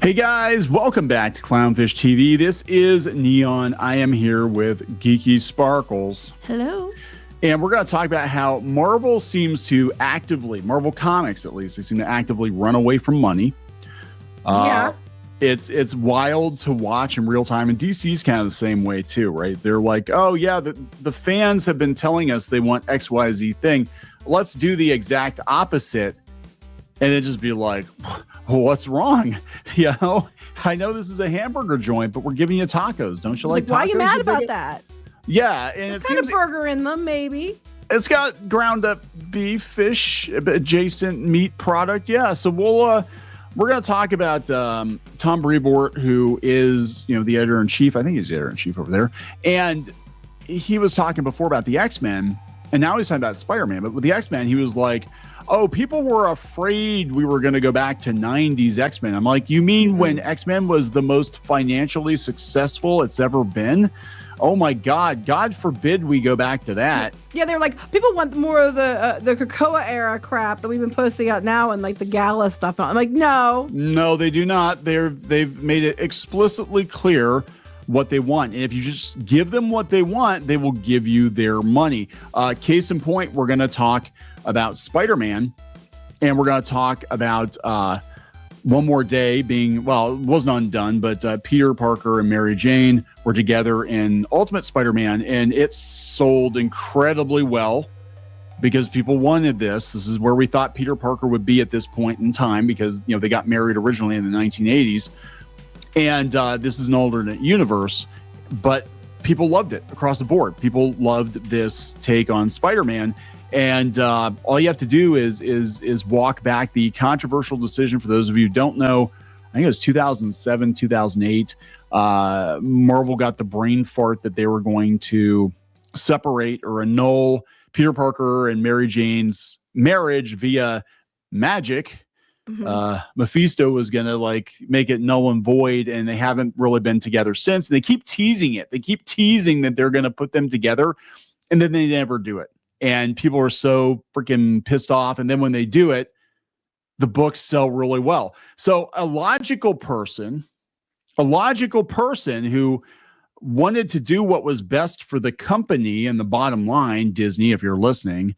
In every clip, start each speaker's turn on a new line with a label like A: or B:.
A: Hey guys, welcome back to Clownfish TV. This is Kneon. I am here with Geeky Sparkles.
B: Hello.
A: And we're going to talk about how Marvel seems to actively, Marvel Comics at least, they seem to actively run away from money.
B: Yeah.
A: It's wild to watch in real time, and DC's kind of the same way too, right? They're like, oh yeah, the fans have been telling us they want XYZ thing. Let's do the exact opposite. And then just be like, well, what's wrong? You know, I know this is a hamburger joint, but we're giving you tacos. Don't you like tacos?
B: Why are you mad about that?
A: Yeah. And
B: it's got a burger in them, bready.
A: It's got ground up beef, fish, adjacent meat product. Yeah. So we're going to talk about Tom Brevoort, who is, the editor-in-chief. I think he's the editor-in-chief over there. And he was talking before about the X-Men, and now he's talking about Spider-Man. But with the X-Men, he was like, oh, people were afraid we were going to go back to 90s X-Men. I'm like, you mean when X-Men was the most financially successful it's ever been? Oh my God, God forbid we go back to that.
B: Yeah, they're like, people want more of the Krakoa era crap that we've been posting out now and like the Gala stuff. I'm like, no.
A: No, they do not. They've made it explicitly clear what they want. And if you just give them what they want, they will give you their money. Case in point, we're going to talk about Spider-Man, and we're going to talk about One More Day being, well, it wasn't undone, but Peter Parker and Mary Jane were together in Ultimate Spider-Man, and it sold incredibly well because people wanted this. This is where we thought Peter Parker would be at this point in time because, they got married originally in the 1980s, and this is an alternate universe, but people loved it across the board. People loved this take on Spider-Man. And all you have to do is walk back the controversial decision. For those of you who don't know, I think it was 2007, 2008. Marvel got the brain fart that they were going to separate or annul Peter Parker and Mary Jane's marriage via magic. Mephisto was going to make it null and void, and they haven't really been together since. And they keep teasing it. They keep teasing that they're going to put them together, and then they never do it. And people are so freaking pissed off. And then when they do it, the books sell really well. So a logical person who wanted to do what was best for the company and the bottom line, Disney, if you're listening,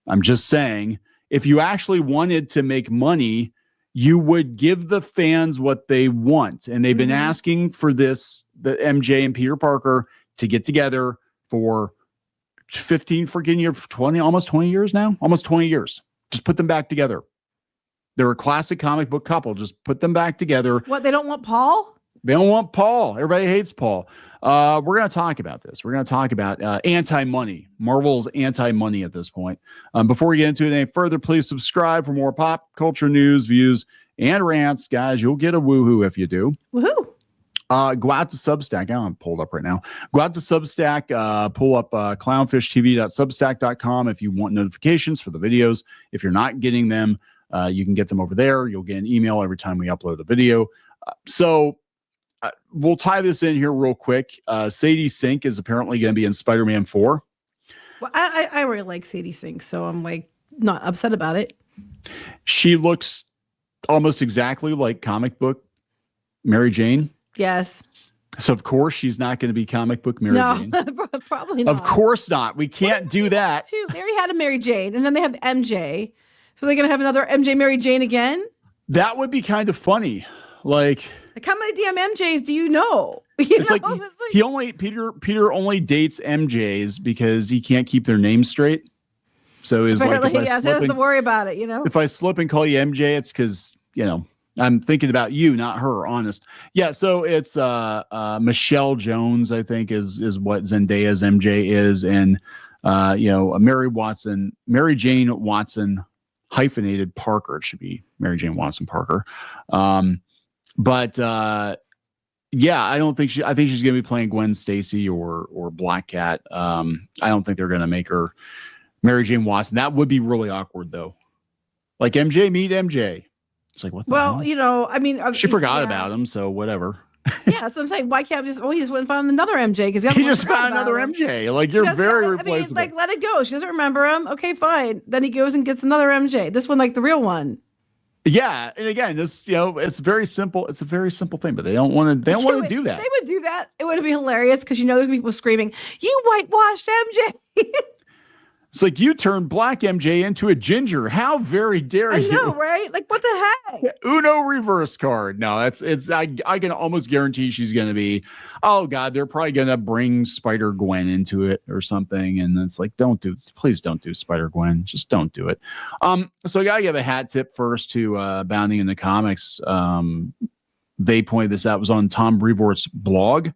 A: I'm just saying, if you actually wanted to make money, you would give the fans what they want. And they've been asking for this, the MJ and Peter Parker, to get together for 15 freaking years, 20, almost 20 years now, almost 20 years. Just put them back together. They're a classic comic book couple. Just put them back together.
B: What, they don't want Paul?
A: They don't want Paul. Everybody hates Paul. We're going to talk about this. We're going to talk about anti-money. Marvel's anti-money at this point. Before we get into it any further, please subscribe for more pop culture news, views, and rants. Guys, you'll get a woohoo if you do.
B: Woohoo.
A: Go out to Substack. I don't have it pulled up right now. Go out to Substack, pull up clownfishtv.substack.com if you want notifications for the videos. If you're not getting them, you can get them over there. You'll get an email every time we upload a video. We'll tie this in here real quick. Sadie Sink is apparently going to be in Spider-Man 4.
B: Well, I really like Sadie Sink, so I'm not upset about it.
A: She looks almost exactly like comic book Mary Jane.
B: Yes.
A: So of course she's not going to be comic book Mary Jane.
B: No, probably not.
A: Of course not. We can't do that.
B: They already had a Mary Jane, and then they have MJ. So they're going to have another MJ Mary Jane again?
A: That would be kind of funny. Like
B: how many damn MJs do you know?
A: Peter only dates MJs because he can't keep their names straight. So he's like,
B: he doesn't have to worry about it,
A: If I slip and call you MJ, it's because, I'm thinking about you, not her, honest. Yeah, so it's Michelle Jones, I think, is what Zendaya's MJ is, and Mary Jane Watson hyphenated Parker. It should be Mary Jane Watson Parker. But I don't think I think she's gonna be playing Gwen Stacy or Black Cat. I don't think they're gonna make her Mary Jane Watson. That would be really awkward though. Like MJ, meet MJ. It's like, what the hell?
B: she
A: forgot about him, so whatever.
B: Yeah, so I'm saying, why can't he just went and found another MJ because
A: he just found another MJ. Like, you're very replaceable.
B: Let it go. She doesn't remember him. Okay, fine. Then he goes and gets another MJ. This one, like the real one.
A: Yeah, and again, this it's very simple. It's a very simple thing, but they don't want to. They don't want to do that.
B: If they would do that, it would be hilarious because there's people screaming, "You whitewashed MJ!"
A: It's like you turned black MJ into a ginger. How very dare you?
B: I know, right? Like what the heck?
A: Uno reverse card. No, it's. I can almost guarantee she's going to be. Oh God, they're probably going to bring Spider Gwen into it or something, and it's like, please don't do Spider Gwen. Just don't do it. So I gotta give a hat tip first to Bounding in the Comics. They pointed this out. It was on Tom Brevoort's blog,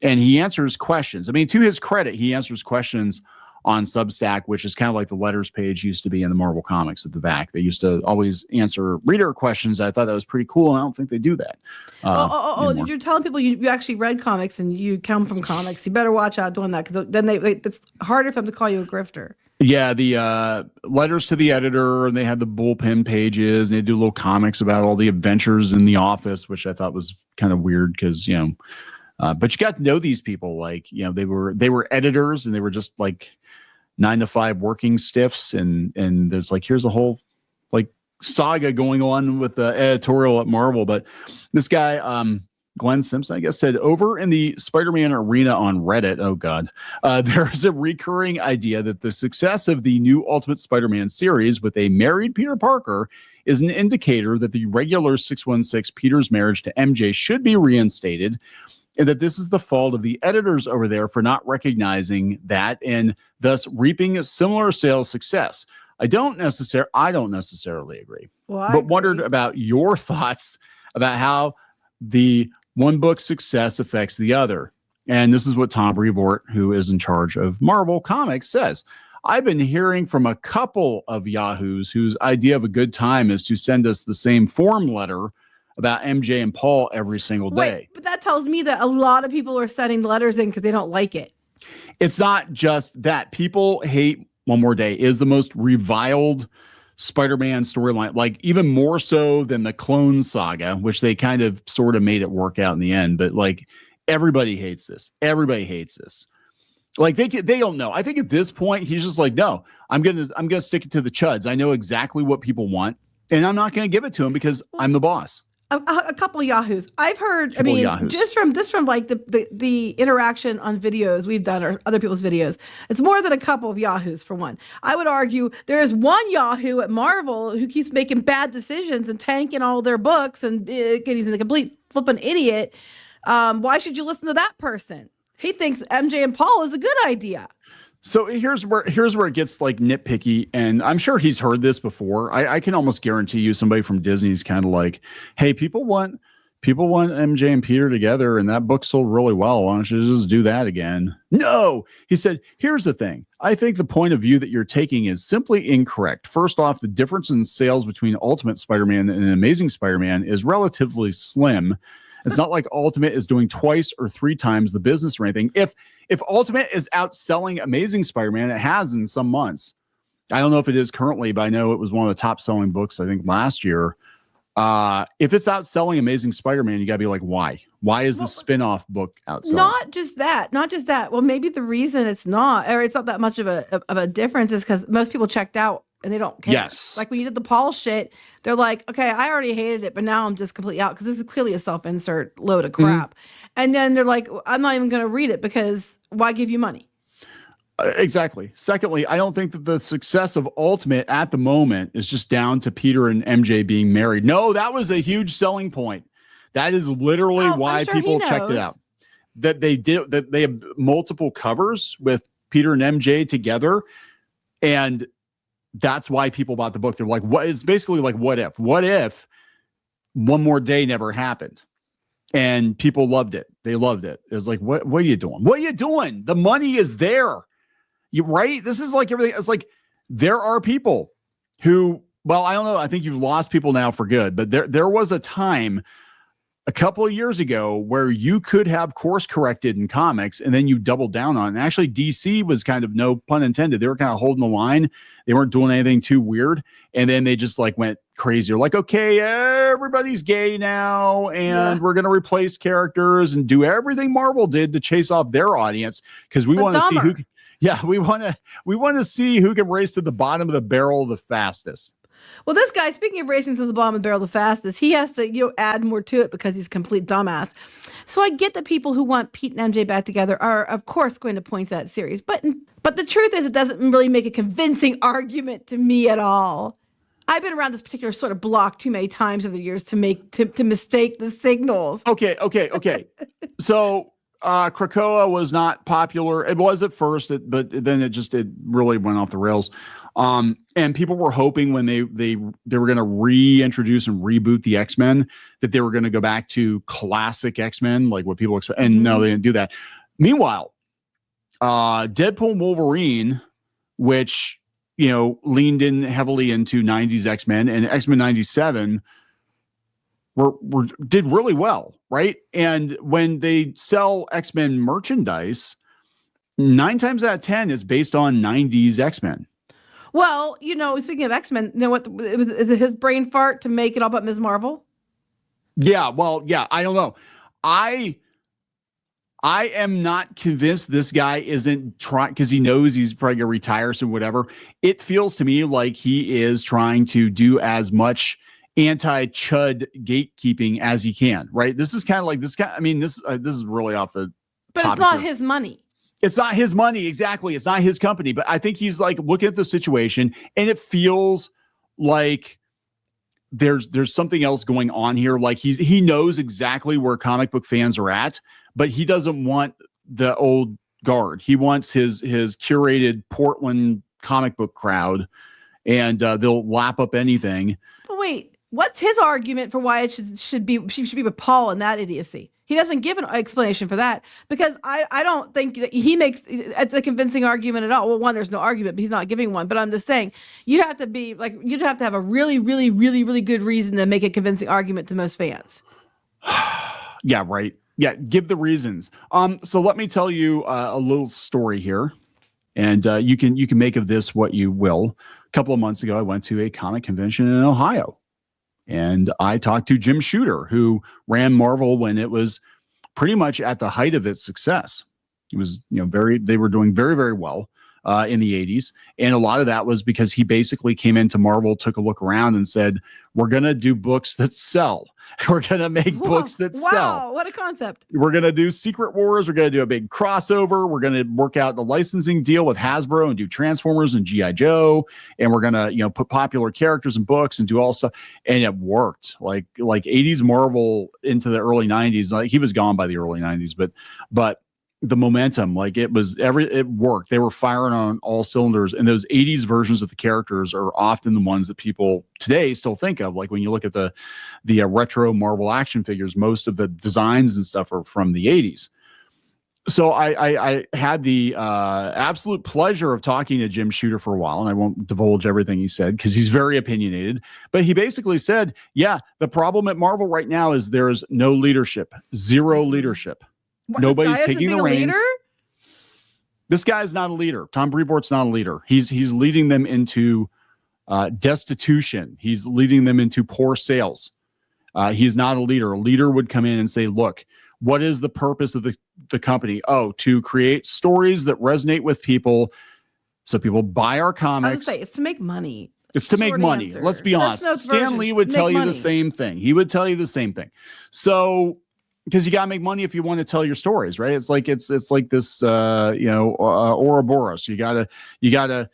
A: and he answers questions. I mean, to his credit, he answers questions on Substack, which is kind of like the letters page used to be in the Marvel Comics at the back. They used to always answer reader questions. I thought that was pretty cool, and I don't think they do that.
B: You're telling people you actually read comics and you come from comics. You better watch out doing that because then it's harder for them to call you a grifter.
A: Yeah, the letters to the editor, and they had the bullpen pages, and they do little comics about all the adventures in the office, which I thought was kind of weird because, but you got to know these people. Like, they were editors, and they were just like 9-to-5 working stiffs, and there's like, here's a whole like saga going on with the editorial at Marvel. But this guy, Glenn Simpson, I guess, said, over in the Spider-Man arena on Reddit, oh God, there's a recurring idea that the success of the new Ultimate Spider-Man series with a married Peter Parker is an indicator that the regular 616 Peter's marriage to MJ should be reinstated, and that this is the fault of the editors over there for not recognizing that and thus reaping a similar sales success. I don't necessarily agree, but wondered about your thoughts about how the one book success affects the other. And this is what Tom Brevoort, who is in charge of Marvel Comics, says. I've been hearing from a couple of yahoos whose idea of a good time is to send us the same form letter about MJ and Paul every single day.
B: Wait, but that tells me that a lot of people are sending letters in because they don't like it.
A: It's not just that. People hate One More Day is the most reviled Spider-Man storyline, like even more so than the Clone Saga, which they kind of sort of made it work out in the end. But like everybody hates this. Everybody hates this. Like they don't know. I think at this point he's just like, no, I'm gonna stick it to the chuds. I know exactly what people want, and I'm not gonna give it to them because I'm the boss.
B: A couple of yahoos. I've heard. Just from like the interaction on videos we've done or other people's videos, it's more than a couple of yahoos. For one, I would argue there is one yahoo at Marvel who keeps making bad decisions and tanking all their books, and he's a complete flipping idiot. Why should you listen to that person? He thinks MJ and Paul is a good idea.
A: So here's where it gets like nitpicky, and I'm sure he's heard this before. I can almost guarantee you somebody from Disney's kind of like, hey, people want MJ and Peter together, and that book sold really well. Why don't you just do that again? No, he said, here's the thing. I think the point of view that you're taking is simply incorrect. First off, the difference in sales between Ultimate Spider-Man and Amazing Spider-Man is relatively slim. It's not like Ultimate is doing twice or three times the business or anything. If Ultimate is outselling Amazing Spider-Man, it has in some months. I don't know if it is currently, but I know it was one of the top selling books, I think, last year. If it's outselling Amazing Spider-Man, you got to be like, why? Why is the spin-off book outselling?
B: Not just that. Well, maybe the reason it's not that much of a difference is because most people checked out and they don't care.
A: Yes.
B: Like when you did the Paul shit, they're like, okay, I already hated it, but now I'm just completely out because this is clearly a self-insert load of crap. Mm-hmm. And then they're like, I'm not even going to read it because why give you money?
A: Exactly. Secondly, I don't think that the success of Ultimate at the moment is just down to Peter and MJ being married. No, that was a huge selling point. That is literally why people checked it out. That they have multiple covers with Peter and MJ together, and that's why people bought the book. They're like, what? It's basically like, what if? What if One More Day never happened? And people loved it. They loved it. It was like, what are you doing? What are you doing? The money is there. You right? This is like everything. It's like there are people who, well, I don't know. I think you've lost people now for good, but there was a time a couple of years ago where you could have course corrected in comics and then you doubled down on it. And actually DC was kind of, no pun intended, they were kind of holding the line. They weren't doing anything too weird. And then they just like went crazy. They're like, okay, everybody's gay now. And we're going to replace characters and do everything Marvel did to chase off their audience. Cause we want to see we want to see who can race to the bottom of the barrel the fastest.
B: Well, this guy, speaking of racing to the bottom of the barrel the fastest, he has to add more to it because he's a complete dumbass. So I get that people who want Pete and MJ back together are, of course, going to point to that series. But the truth is, it doesn't really make a convincing argument to me at all. I've been around this particular sort of block too many times over the years to mistake the signals.
A: Okay. So Krakoa was not popular. It was at first, but then it really went off the rails. And people were hoping when they were going to reintroduce and reboot the X-Men that they were going to go back to classic X-Men, like what people expect. And no, they didn't do that. Meanwhile, Deadpool and Wolverine, which leaned in heavily into 90s X-Men, and X-Men 97 did really well, right? And when they sell X-Men merchandise, 9 times out of 10 is based on 90s X-Men.
B: Well, speaking of X-Men, what it was his brain fart to make it all about Ms. Marvel?
A: Yeah, well, yeah, I don't know. I am not convinced this guy isn't trying, because he knows he's probably going to retire, so whatever. It feels to me like he is trying to do as much anti-chud gatekeeping as he can, right? This is kind of like this guy. I mean, this is really off the
B: But it's not his money.
A: It's not his money. Exactly. It's not his company. But I think he's like looking at the situation, and it feels like there's something else going on here. Like he knows exactly where comic book fans are at, but he doesn't want the old guard. He wants his curated Portland comic book crowd, and they'll lap up anything.
B: But wait, what's his argument for why it should be with Paul and that idiocy? He doesn't give an explanation for that, because I don't think that he makes it's a convincing argument at all. Well, one, there's no argument, but he's not giving one. But I'm just saying you'd have to have a really, really, really, really good reason to make a convincing argument to most fans.
A: Yeah, right. Yeah, give the reasons. So let me tell you a little story here, and you can make of this what you will. A couple of months ago, I went to a comic convention in Ohio. And I talked to Jim Shooter, who ran Marvel when it was pretty much at the height of its success. It was, they were doing very, very well in the 80s. And a lot of that was because he basically came into Marvel, took a look around and said, we're going to do books that sell. We're going to make books that sell.
B: Wow, what a concept.
A: We're going to do Secret Wars. We're going to do a big crossover. We're going to work out the licensing deal with Hasbro and do Transformers and G.I. Joe. And we're going to, put popular characters in books and do all stuff. And it worked. Like 80s Marvel into the early 90s. Like he was gone by the early 90s, but the momentum, like it worked. They were firing on all cylinders, and those 80s versions of the characters are often the ones that people today still think of. Like when you look at the retro Marvel action figures, most of the designs and stuff are from the 80s. So I had the absolute pleasure of talking to Jim Shooter for a while, and I won't divulge everything he said because he's very opinionated, but he basically said, yeah, the problem at Marvel right now is there's no leadership, zero leadership.
B: What,
A: nobody's taking the reins.
B: Leader?
A: This guy is not a leader. Tom Brevoort's not a leader. He's leading them into destitution. He's leading them into poor sales. He's not a leader. A leader would come in and say, look, what is the purpose of the company? Oh, to create stories that resonate with people so people buy our comics.
B: I would say it's to make money.
A: It's to make money.
B: Answer.
A: Let's be honest. Stan Lee would tell you the same thing. He would tell you the same thing. So, because you gotta make money if you want to tell your stories, right? It's like this, Ouroboros. You gotta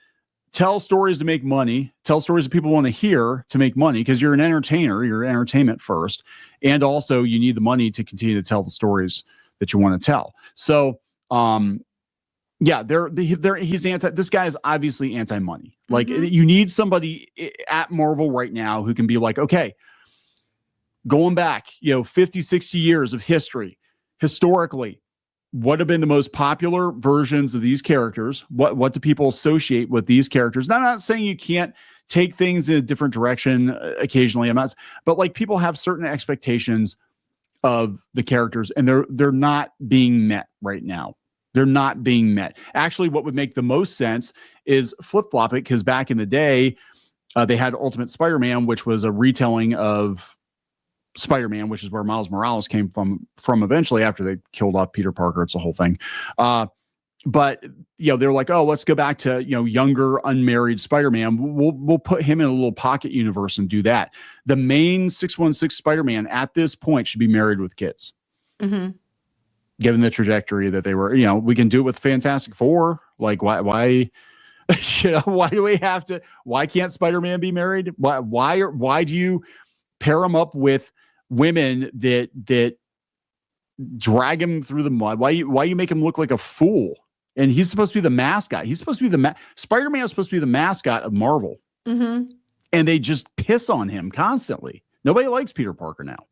A: tell stories to make money. Tell stories that people want to hear to make money, because you're an entertainer. You're entertainment first, and also you need the money to continue to tell the stories that you want to tell. So, yeah, he's anti. This guy is obviously anti-money. Like you need somebody at Marvel right now who can be like, okay, going back, 50, 60 years of history, historically, what have been the most popular versions of these characters? What do people associate with these characters? Now, I'm not saying you can't take things in a different direction occasionally. But like people have certain expectations of the characters, and they're not being met right now. They're not being met. Actually, what would make the most sense is flip-flop it, because back in the day, they had Ultimate Spider-Man, which was a retelling of Spider-Man, which is where Miles Morales came from eventually after they killed off Peter Parker. It's a whole thing. but they're like, oh, let's go back to younger unmarried Spider-Man. We'll put him in a little pocket universe and do that. The main 616 Spider-Man at this point should be married with kids.
B: Mm-hmm.
A: Given the trajectory that they were, we can do it with Fantastic Four. Like why why do we have to? Why can't Spider-Man be married? Why do you pair him up with women that drag him through the mud? Why you make him look like a fool? And he's supposed to be the mascot. He's supposed to be Spider-Man is supposed to be the mascot of Marvel.
B: Mm-hmm.
A: And they just piss on him constantly. Nobody likes Peter Parker now.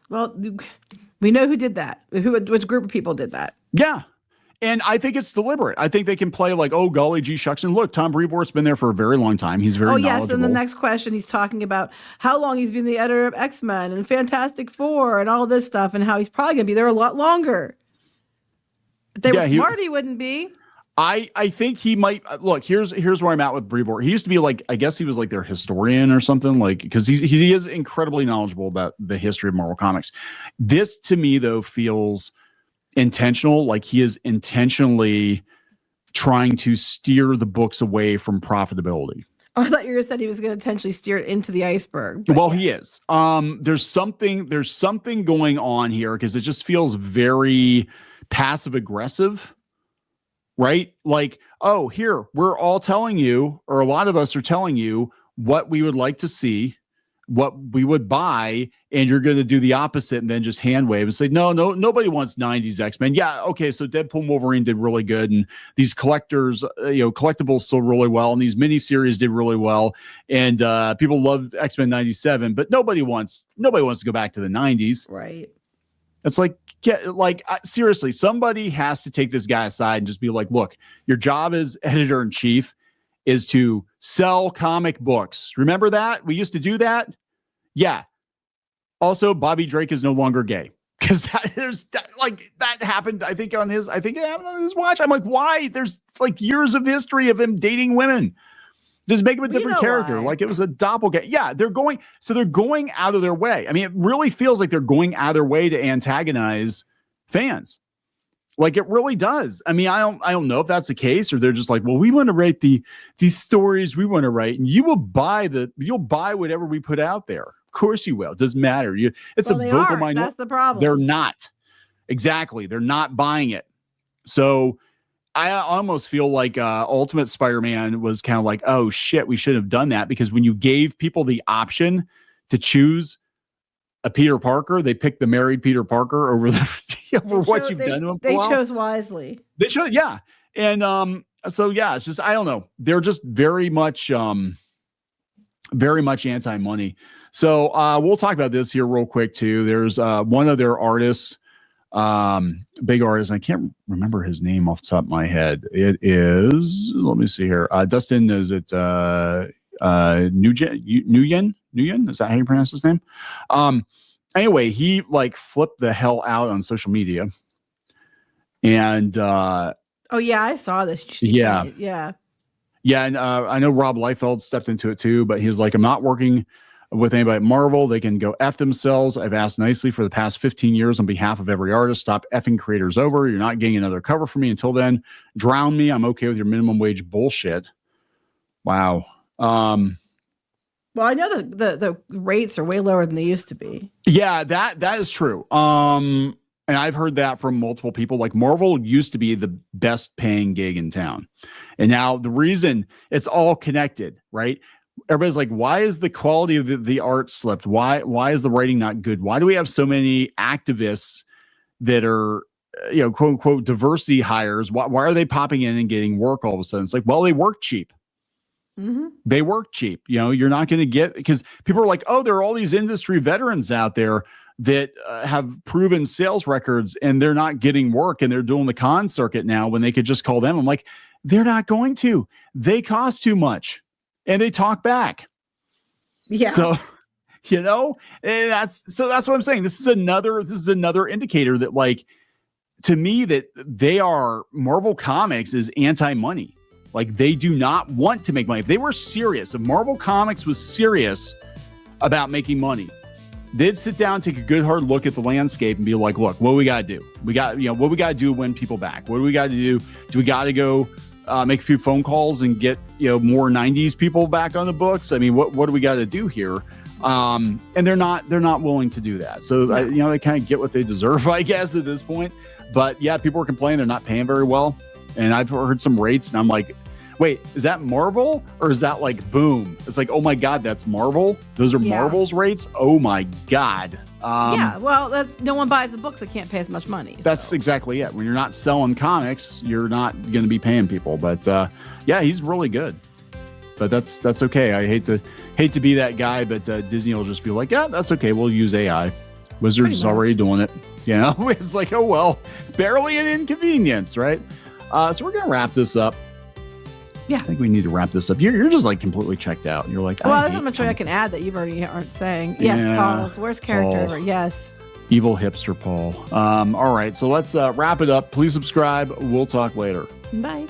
B: Well, we know who did that. Which group of people did that?
A: Yeah. And I think it's deliberate. I think they can play like, oh, golly gee shucks. And look, Tom Brevoort's been there for a very long time. He's very knowledgeable.
B: Yes. And the next question, he's talking about how long he's been the editor of X-Men and Fantastic Four and all this stuff, and how he's probably going to be there a lot longer. If they were smart, he wouldn't be.
A: I think he might. Look, here's where I'm at with Brevoort. He used to be like, I guess he was like their historian or something, like, because he is incredibly knowledgeable about the history of Marvel Comics. This to me though feels intentional, like he is intentionally trying to steer the books away from profitability.
B: I thought you said he was going to intentionally steer it into the iceberg.
A: Well, yes. He is. There's something going on here because it just feels very passive aggressive, right? Like, oh, here we're all telling you, or a lot of us are telling you what we would like to see, what we would buy, and you're going to do the opposite and then just hand wave and say, no, nobody wants 90s X-Men. Yeah, okay, so Deadpool and Wolverine did really good, and these collectibles sold really well, and these miniseries did really well, and people love X-Men 97, but nobody wants to go back to the 90s.
B: Right.
A: It's like, seriously, somebody has to take this guy aside and just be like, look, your job as editor-in-chief is to sell comic books. Remember that? We used to do that? Yeah. Also, Bobby Drake is no longer gay. Because that happened, I think it happened on his watch. I'm like, why? There's like years of history of him dating women. Just make him a different character. Why? Like it was a doppelganger. Yeah, they're going out of their way. I mean, it really feels like they're going out of their way to antagonize fans. Like it really does. I mean, I don't know if that's the case, or they're just like, well, we want to write these stories we want to write, and you'll buy whatever we put out there. Of course you will. It doesn't matter. It's a vocal minority.
B: That's the problem.
A: They're not. Exactly. They're not buying it. So I almost feel like Ultimate Spider-Man was kind of like, oh shit, we should have done that, because when you gave people the option to choose a Peter Parker, they picked the married Peter Parker over what you've done to him.
B: They chose wisely.
A: They should, yeah. And so yeah, it's just, I don't know. They're just very much anti-money. So we'll talk about this here real quick too. There's one of their artists, big artist. I can't remember his name off the top of my head. It is, let me see here. Dustin, is it Nguyen? Is that how you pronounce his name? Anyway, he like flipped the hell out on social media. And oh
B: yeah, I saw this.
A: Yeah.
B: Yeah.
A: Yeah. And I know Rob Liefeld stepped into it too, but he's like, I'm not working with anybody at Marvel. They can go F themselves. I've asked nicely for the past 15 years on behalf of every artist. Stop effing creators over. You're not getting another cover for me. Until then, drown me. I'm okay with your minimum wage bullshit. Wow.
B: Well, I know the rates are way lower than they used to be.
A: Yeah, that is true. And I've heard that from multiple people. Like Marvel used to be the best paying gig in town. And now the reason, it's all connected, right? Everybody's like, why is the quality of the art slipped? Why is the writing not good? Why do we have so many activists that are, quote unquote, diversity hires? Why are they popping in and getting work all of a sudden? It's like, well, they work cheap.
B: Mm-hmm.
A: They work cheap. You're not going to get, because people are like, oh, there are all these industry veterans out there that have proven sales records and they're not getting work and they're doing the con circuit now when they could just call them. I'm like, they're not going to. They cost too much and they talk back.
B: Yeah.
A: So, and that's what I'm saying. This is another indicator that, like, to me, that Marvel Comics is anti-money. Like, they do not want to make money. If they were serious, if Marvel Comics was serious about making money, they'd sit down, take a good hard look at the landscape and be like, look, what we got to do? We got, what we got to do to win people back? What do we got to do? Do we got to go make a few phone calls and get, more 90s people back on the books? I mean, what do we got to do here? And they're not willing to do that. So, they kind of get what they deserve, I guess, at this point. But yeah, people are complaining they're not paying very well. And I've heard some rates and I'm like, wait, is that Marvel or is that like Boom? It's like, oh my God, that's Marvel. Those are Marvel's rates. Oh my God.
B: Well, no one buys the books that can't pay as much money.
A: That's exactly it. When you're not selling comics, you're not going to be paying people. But he's really good. But that's okay. I hate to be that guy, but Disney will just be like, yeah, that's okay. We'll use AI. Wizards already doing it. It's like, oh well, barely an inconvenience, right? So we're gonna wrap this up. Yeah, I think we need to wrap this up. You're just like completely checked out. You're like,
B: well, there's not much I can add that you already aren't saying. Yes, Paul, it's the worst character ever. Yes.
A: Evil hipster Paul. All right, so let's wrap it up. Please subscribe. We'll talk later.
B: Bye.